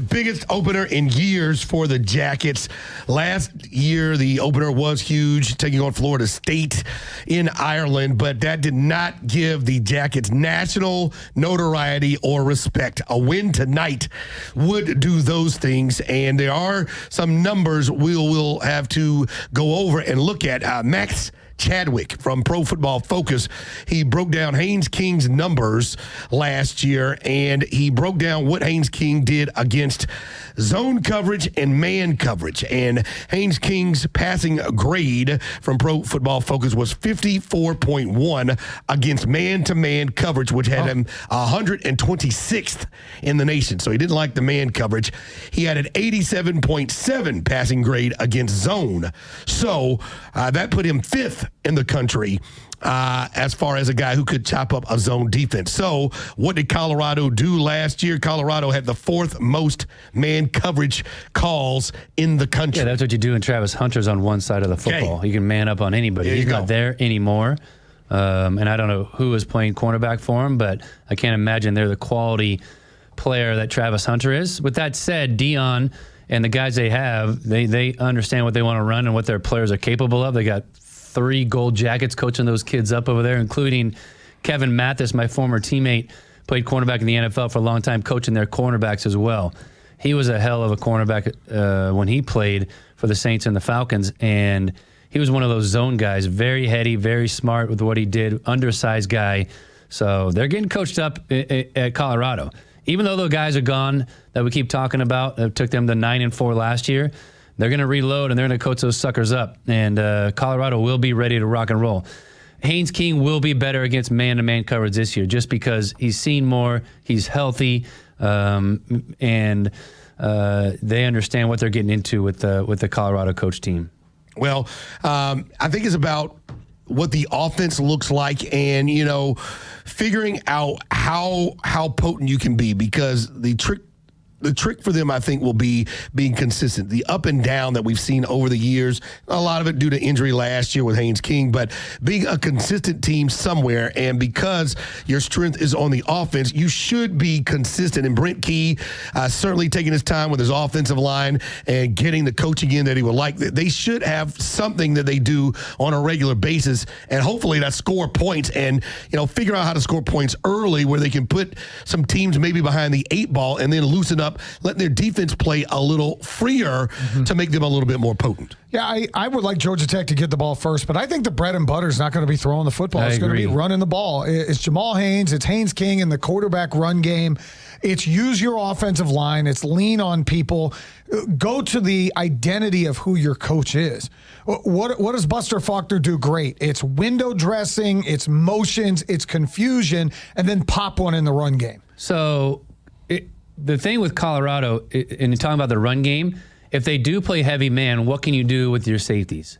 the biggest opener in years for the Jackets. Last year, the opener was huge, taking on Florida State in Ireland, but that did not give the Jackets national notoriety or respect. A win tonight would do those things, and there are some numbers we'll have to go over and look at. Max Chadwick from Pro Football Focus, he broke down Haynes King's numbers last year, and he broke down what Haynes King did against zone coverage and man coverage. And Haynes King's passing grade from Pro Football Focus was 54.1 against man-to-man coverage, which had him 126th in the nation. So he didn't like the man coverage. He had an 87.7 passing grade against zone. So that put him 5th in the country as far as a guy who could chop up a zone defense. So what did Colorado do last year? Colorado had the 4th most man coverage calls in the country. Yeah, that's what you do when Travis Hunter's on one side of the football. Okay. You can man up on anybody. He's not there anymore. And I don't know who is playing cornerback for him, but I can't imagine they're the quality player that Travis Hunter is. With that said, Dion and the guys they have, they understand what they want to run and what their players are capable of. They got 3 Gold Jackets coaching those kids up over there, including Kevin Mathis, my former teammate, played cornerback in the NFL for a long time, coaching their cornerbacks as well. He was a hell of a cornerback when he played for the Saints and the Falcons, and he was one of those zone guys, very heady, very smart with what he did, undersized guy. So they're getting coached up at Colorado. Even though the guys are gone that we keep talking about, it took them to 9-4 last year, they're going to reload, and they're going to coach those suckers up. And Colorado will be ready to rock and roll. Haynes King will be better against man-to-man coverage this year just because he's seen more, he's healthy, and they understand what they're getting into with the Colorado coach team. Well, I think it's about what the offense looks like and, figuring out how potent you can be, because the trick for them, I think, will be being consistent. The up and down that we've seen over the years, a lot of it due to injury last year with Haynes King, but being a consistent team somewhere, and because your strength is on the offense, you should be consistent. And Brent Key certainly taking his time with his offensive line and getting the coaching in that he would like. They should have something that they do on a regular basis, and hopefully that score points and, figure out how to score points early where they can put some teams maybe behind the 8 ball and then loosen up, letting their defense play a little freer to make them a little bit more potent. Yeah, I would like Georgia Tech to get the ball first, but I think the bread and butter is not going to be throwing the football. It's going to be running the ball. It's Jamal Haynes. It's Haynes King in the quarterback run game. It's use your offensive line. It's lean on people. Go to the identity of who your coach is. What does Buster Faulkner do great? It's window dressing, it's motions, it's confusion, and then pop one in the run game. So the thing with Colorado, and talking about the run game, if they do play heavy man, what can you do with your safeties?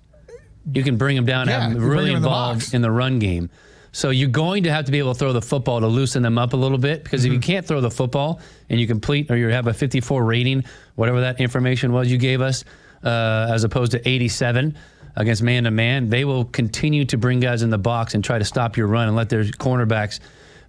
You can bring them down and have them really involved in the run game. So you're going to have to be able to throw the football to loosen them up a little bit, because if you can't throw the football and you complete, or you have a 54 rating, whatever that information was you gave us, as opposed to 87 against man-to-man, they will continue to bring guys in the box and try to stop your run and let their cornerbacks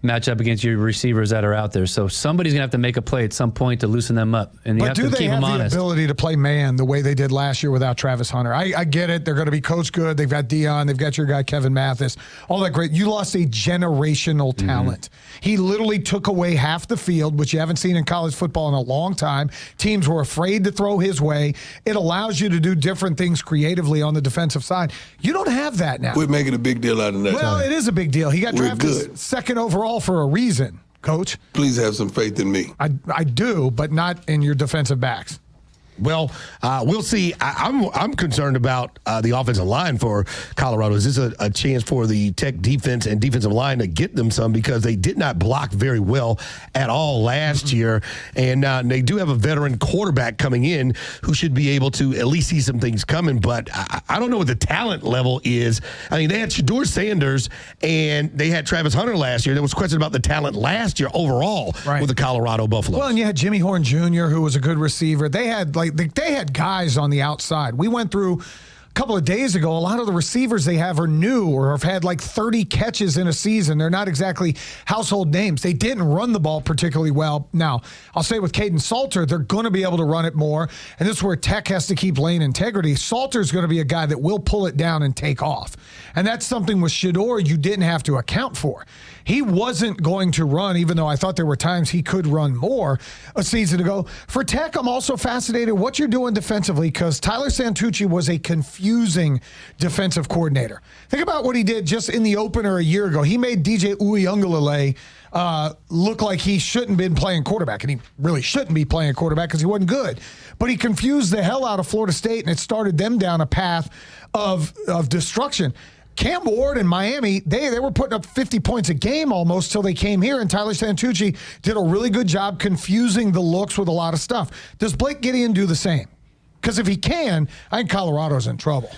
match up against your receivers that are out there. So somebody's going to have to make a play at some point to loosen them up. And you have to keep them honest. But do they have the ability to play man the way they did last year without Travis Hunter? I get it. They're going to be coached good. They've got Dion. They've got your guy, Kevin Mathis. All that great. You lost a generational talent. He literally took away half the field, which you haven't seen in college football in a long time. Teams were afraid to throw his way. It allows you to do different things creatively on the defensive side. You don't have that now. We're making a big deal out of that. Well, it is a big deal. He got drafted second overall for a reason, Coach. Please have some faith in me. I do, but not in your defensive backs. Well, we'll see. I'm concerned about the offensive line for Colorado. Is this a chance for the Tech defense and defensive line to get them some, because they did not block very well at all last year, and they do have a veteran quarterback coming in who should be able to at least see some things coming, but I don't know what the talent level is. I mean, they had Shedeur Sanders and they had Travis Hunter last year. There was question about the talent last year overall with the Colorado Buffaloes. Well, and you had Jimmy Horn Jr., who was a good receiver. They had guys on the outside. We went through couple of days ago, a lot of the receivers they have are new or have had like 30 catches in a season. They're not exactly household names. They didn't run the ball particularly well. Now, I'll say with Caden Salter, they're going to be able to run it more, and this is where Tech has to keep lane integrity. Salter's going to be a guy that will pull it down and take off, and that's something with Shedeur you didn't have to account for. He wasn't going to run, even though I thought there were times he could run more a season ago. For Tech, I'm also fascinated what you're doing defensively, because Tyler Santucci was a confusing defensive coordinator. Think about what he did just in the opener a year ago. He made DJ Uiagalelei look like he shouldn't have been playing quarterback, and he really shouldn't be playing quarterback because he wasn't good. But he confused the hell out of Florida State, and it started them down a path of destruction. Cam Ward in Miami, they were putting up 50 points a game almost till they came here, and Tyler Santucci did a really good job confusing the looks with a lot of stuff. Does Blake Gideon do the same? Because if he can, I think Colorado's in trouble.